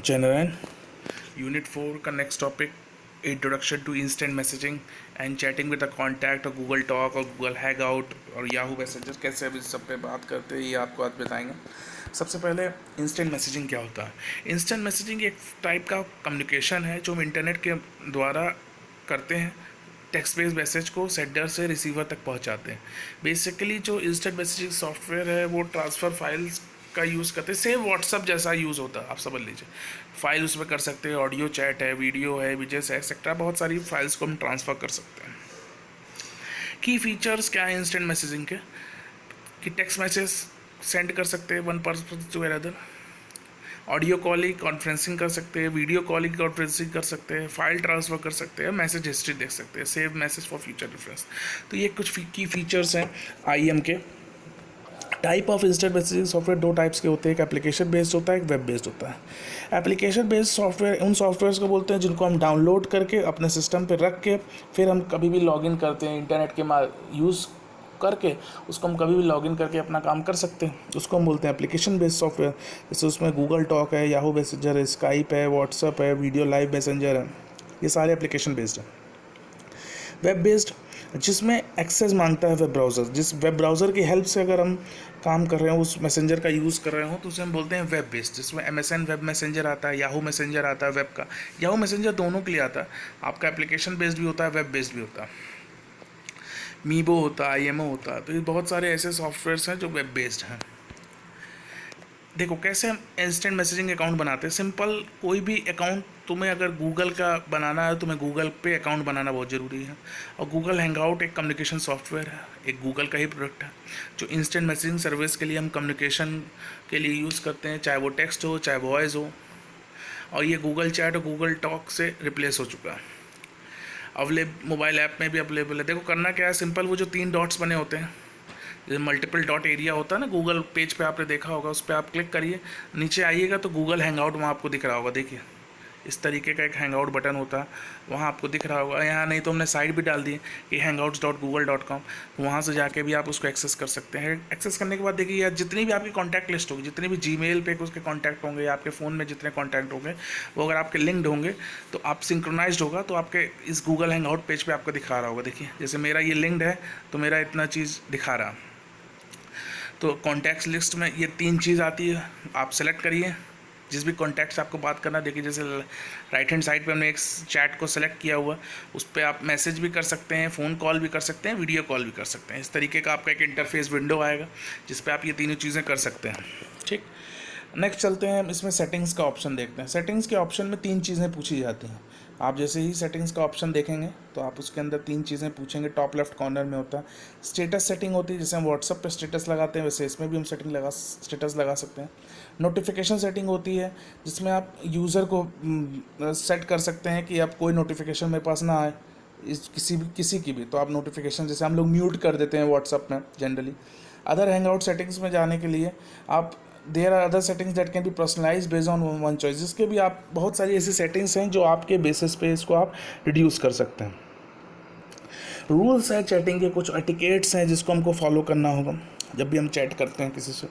General, Unit 4 का next topic introduction to instant messaging and chatting with a contact और Google Talk और Google Hangout और Yahoo Messenger कैसे अब इस सब पे बात करते हैं ये आपको आज बताएंगे। सबसे पहले इंस्टेंट मैसेजिंग क्या होता है। इंस्टेंट मैसेजिंग एक टाइप का कम्युनिकेशन है जो हम इंटरनेट के द्वारा करते हैं। टेक्स्ट बेस्ड मैसेज को सेंडर से रिसीवर तक पहुंचाते हैं। बेसिकली जो इंस्टेंट मैसेजिंग सॉफ्टवेयर है वो ट्रांसफ़र फाइल्स का यूज़ करते हैं। सेम व्हाट्सअप जैसा यूज़ होता है, आप समझ लीजिए। फाइल उसमें कर सकते हैं, ऑडियो चैट है, वीडियो है, विजेस है, एक्सेट्रा बहुत सारी फाइल्स को हम ट्रांसफ़र कर सकते हैं। की फीचर्स क्या है इंस्टेंट मैसेजिंग के कि टेक्स्ट मैसेज सेंड कर सकते हैं one person to another, audio calling conferencing कर सकते हैं, वीडियो कॉलिंग कॉन्फ्रेंसिंग कर सकते हैं, फाइल ट्रांसफ़र कर सकते हैं, मैसेज हिस्ट्री देख सकते हैं, save message for future reference. तो ये कुछ की फीचर्स हैं आईएम के। Type of instant messaging software दो टाइप्स के होते हैं, एक एप्लीकेशन बेस्ड होता है, एक वेब बेस्ड होता है। एप्लीकेशन बेस्ड सॉफ्टवेयर उन सॉफ्टवेयर्स को बोलते हैं जिनको हम डाउनलोड करके अपने सिस्टम पे रख के फिर हम कभी भी लॉगिन करते हैं इंटरनेट के यूज़ करके उसको हम कभी भी लॉगिन करके अपना काम कर सकते हैं, उसको हम बोलते हैं एप्लीकेशन बेस्ड सॉफ्टवेयर। जैसे उसमें गूगल टॉक है, याहू मैसेंजर है, स्काइप है, व्हाट्सअप है, वीडियो लाइव मैसेंजर है, ये सारे एप्लीकेशन बेस्ड है। वेब बेस्ड जिसमें एक्सेस मांगता है वेब ब्राउज़र, जिस वेब ब्राउज़र की हेल्प से अगर हम काम कर रहे हो, उस मैसेंजर का यूज़ कर रहे हो, तो उसे हम बोलते हैं वेब बेस्ड। जिसमें MSN वेब मैसेंजर आता है, याहू मैसेंजर आता है वेब का। याहू मैसेंजर दोनों के लिए आता है, आपका एप्लीकेशन बेस्ड भी होता है, वेब बेस्ड भी होता है। मीबो होता है, IMO होता है। तो ये बहुत सारे ऐसे सॉफ्टवेयर्स हैं जो वेब बेस्ड हैं। देखो कैसे हम इंस्टेंट मैसेजिंग अकाउंट बनाते हैं। सिंपल, कोई भी अकाउंट तुम्हें अगर गूगल का बनाना है, तुम्हें गूगल पे अकाउंट बनाना बहुत ज़रूरी है। और गूगल हैंगआउट एक कम्युनिकेशन सॉफ्टवेयर है, एक गूगल का ही प्रोडक्ट है जो इंस्टेंट मैसेजिंग सर्विस के लिए हम कम्युनिकेशन के लिए यूज़ करते हैं, चाहे वो टेक्स्ट हो चाहे वॉइस हो। और ये गूगल चैट और गूगल टॉक से रिप्लेस हो चुका है। मोबाइल ऐप में भी अवेलेबल है। देखो करना क्या है, सिंपल, वो जो 3 डॉट्स बने होते हैं, जैसे मल्टीपल डॉट एरिया होता है ना, गूगल पेज पे आपने देखा होगा, उस पर आप क्लिक करिए, नीचे आइएगा तो गूगल हैंगआउट वहाँ आपको दिख रहा होगा। देखिए इस तरीके का एक हैंगआउट बटन होता है, वहाँ आपको दिख रहा होगा। यहाँ नहीं तो हमने साइट भी डाल दी है कि hangouts.google.com, वहाँ से जाके भी आप उसको एक्सेस कर सकते हैं। एक्सेस करने के बाद देखिए यार, जितनी भी आपकी कॉन्टैक्ट लिस्ट होगी, जितने भी जीमेल पे उसके कॉन्टैक्ट होंगे या आपके फ़ोन में जितने कॉन्टैक्ट होंगे, वो अगर आपके लिंक्ड होंगे तो आप सिंक्रोनाइज्ड होगा, तो आपके इस गूगल हैंगआउट पेज पर आपको दिखा रहा होगा। देखिए जैसे मेरा ये लिंक्ड है तो मेरा इतना चीज़ दिखा रहा। तो कॉन्टैक्ट्स लिस्ट में ये 3 चीज़ आती है, आप सेलेक्ट करिए जिस भी कॉन्टैक्ट से आपको बात करना। देखिए जैसे राइट हैंड साइड पे हमने एक चैट को सेलेक्ट किया हुआ, उस पर आप मैसेज भी कर सकते हैं, फ़ोन कॉल भी कर सकते हैं, वीडियो कॉल भी कर सकते हैं। इस तरीके का आपका एक इंटरफेस विंडो आएगा जिस पे आप ये तीनों चीज़ें कर सकते हैं। ठीक, नेक्स्ट चलते हैं, इसमें सेटिंग्स का ऑप्शन देखते हैं। सेटिंग्स के ऑप्शन में 3 चीज़ें पूछी जाती हैं। आप जैसे ही सेटिंग्स का ऑप्शन देखेंगे तो आप उसके अंदर 3 चीज़ें पूछेंगे। टॉप लेफ्ट कॉर्नर में होता है स्टेटस सेटिंग होती है, जैसे हम व्हाट्सअप पे स्टेटस लगाते हैं वैसे इसमें भी हम स्टेटस लगा सकते हैं। नोटिफिकेशन सेटिंग होती है जिसमें आप यूज़र को सेट कर सकते हैं कि अब कोई नोटिफिकेशन मेरे पास ना आए, किसी की भी। तो आप नोटिफिकेशन जैसे हम लोग म्यूट कर देते हैं व्हाट्सअप में जनरली। अदर हैंगआउट सेटिंग्स में जाने के लिए आप there are other settings that can be personalize based on one choice, जिसके भी आप बहुत सारी ऐसी सेटिंग्स हैं जो आपके बेसिस पे इसको आप रिड्यूस कर सकते हैं। रूल्स हैं चैटिंग के, कुछ एटिकेट्स हैं जिसको हमको फॉलो करना होगा जब भी हम चैट करते हैं किसी से।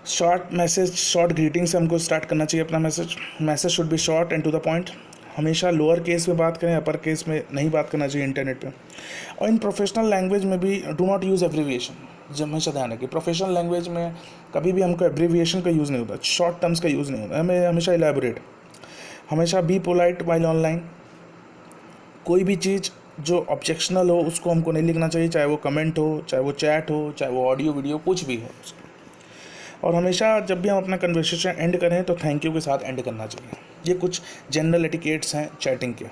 शॉर्ट मैसेज, शॉर्ट ग्रीटिंग से हमको स्टार्ट करना चाहिए अपना message should be short and to the point. हमेशा लोअर केस में बात करें, अपर केस में नहीं बात करना चाहिए इंटरनेट पे। और इन प्रोफेशनल लैंग्वेज में भी डू नॉट यूज़ एब्रीविएशन। जब हमेशा ध्यान रखिए, प्रोफेशनल लैंग्वेज में कभी भी हमको एब्रीविएशन का यूज़ नहीं होता, शॉर्ट टर्म्स का यूज़ नहीं होता, हमें हमेशा इलेबोरेट। हमेशा बी पोलाइट वाइल ऑनलाइन। कोई भी चीज़ जो ऑब्जेक्शनल हो उसको हमको नहीं लिखना चाहिए, चाहे वो कमेंट हो, चाहे वो चैट हो, चाहे वो ऑडियो वीडियो कुछ भी हो। और हमेशा जब भी हम अपना कन्वर्सेशन एंड करें तो थैंक यू के साथ एंड करना चाहिए। ये कुछ जनरल एटिकेट्स हैं चैटिंग के।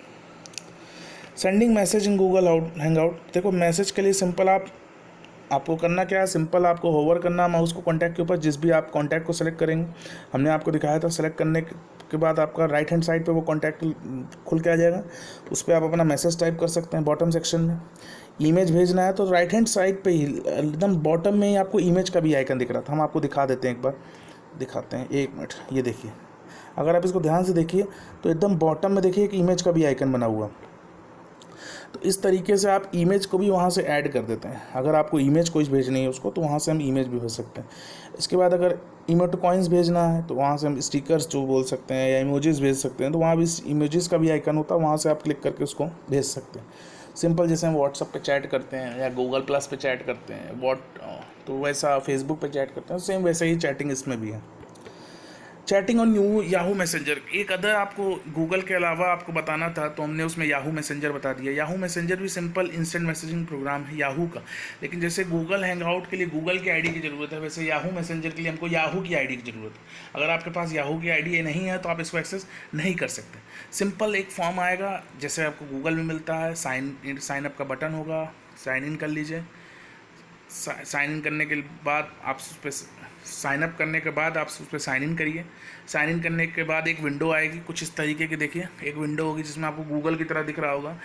Sending message in Google hangout. देखो मैसेज के लिए सिंपल आपको करना क्या है, सिंपल आपको होवर करना माउस को कॉन्टैक्ट के ऊपर, जिस भी आप कॉन्टैक्ट को सेलेक्ट करेंगे, हमने आपको दिखाया था। सेलेक्ट करने के बाद आपका राइट हैंड साइड पे वो कॉन्टैक्ट खुल के आ जाएगा, उस पर आप अपना मैसेज टाइप कर सकते हैं। बॉटम सेक्शन में इमेज भेजना है तो राइट हैंड साइड पे ही एकदम बॉटम में ही आपको इमेज का भी आइकन दिख रहा था। हम आपको दिखा देते हैं, एक बार दिखाते हैं, 1 मिनट। ये देखिए, अगर आप इसको ध्यान से देखिए तो एकदम बॉटम में देखिए एक इमेज का भी आइकन बना हुआ। तो इस तरीके से आप इमेज को भी वहाँ से ऐड कर देते हैं। अगर आपको इमेज कोई भेजनी है उसको, तो वहाँ से हम इमेज भी भेज सकते हैं। इसके बाद अगर इमोटिकॉइंस भेजना है तो वहाँ से हम स्टिकर्स जो बोल सकते हैं या इमोजीज भेज सकते हैं, तो वहाँ भी इमोजीज का भी आइकन होता है, वहाँ से आप क्लिक करके उसको भेज सकते हैं। सिंपल जैसे हम व्हाट्सअप पे चैट करते हैं या गूगल प्लस पे चैट करते हैं तो वैसा फेसबुक पे चैट करते हैं, सेम वैसे ही चैटिंग इसमें भी है। चैटिंग ऑन याहू मैसेंजर, एक अदर आपको गूगल के अलावा आपको बताना था, तो हमने उसमें याहू मैसेंजर बता दिया। याहू मैसेंजर भी सिंपल इंस्टेंट मैसेजिंग प्रोग्राम है याहू का, लेकिन जैसे गूगल हैंगआउट के लिए गूगल की आईडी की ज़रूरत है, वैसे याहू मैसेंजर के लिए हमको याहू की आईडी की ज़रूरत है। अगर आपके पास याहू की आईडी नहीं है तो आप इसको एक्सेस नहीं कर सकते। सिंपल एक फॉर्म आएगा जैसे आपको गूगल में मिलता है, साइन अप का बटन होगा, साइन इन कर लीजिए। साइन इन करने के बाद आप उस पर साइन अप करने के बाद आप उस पर साइन इन करिए। साइन इन करने के बाद एक विंडो आएगी कुछ इस तरीके की, देखिए एक विंडो होगी जिसमें आपको गूगल की तरह दिख रहा होगा।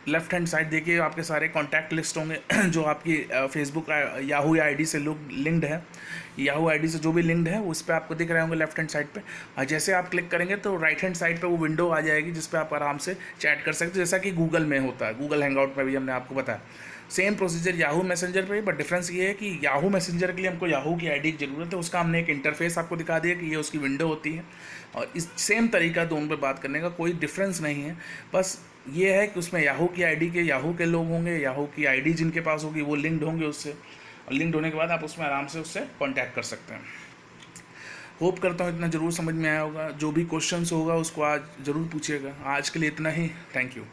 लेफ्ट हैंड साइड देखिए आपके सारे कॉन्टैक्ट लिस्ट होंगे जो आपकी फेसबुक याहू आईडी से लोग लिंक्ड है, याहू आईडी से जो भी लिंक्ड है उस पर आपको दिख रहे होंगे लेफ्ट हैंड साइड पे। और जैसे आप क्लिक करेंगे तो राइट हैंड साइड पे वो विंडो आ जाएगी जिस पे आप आराम से चैट कर सकते हो, जैसा कि गूगल में होता है, गूगल हैंगआउट में भी हमने आपको बताया। सेम प्रोसीजर याहू मैसेंजर पे, बट डिफरेंस ये है कि याहू मैसेंजर के लिए हमको याहू की आईडी की ज़रूरत है, उसका हमने एक इंटरफेस आपको दिखा दिया कि ये उसकी विंडो होती है। और इस सेम तरीका दोनों पे बात करने का कोई डिफरेंस नहीं है, बस ये है कि उसमें याहू की आईडी के याहू के लोग होंगे, याहू की आईडी जिनके पास होगी वो लिंक्ड होंगे उससे, और लिंक्ड होने के बाद आप उसमें आराम से उससे कॉन्टैक्ट कर सकते हैं। होप करता हूँ इतना ज़रूर समझ में आया होगा। जो भी क्वेश्चंस होगा उसको आज ज़रूर पूछिएगा। आज के लिए इतना ही, थैंक यू।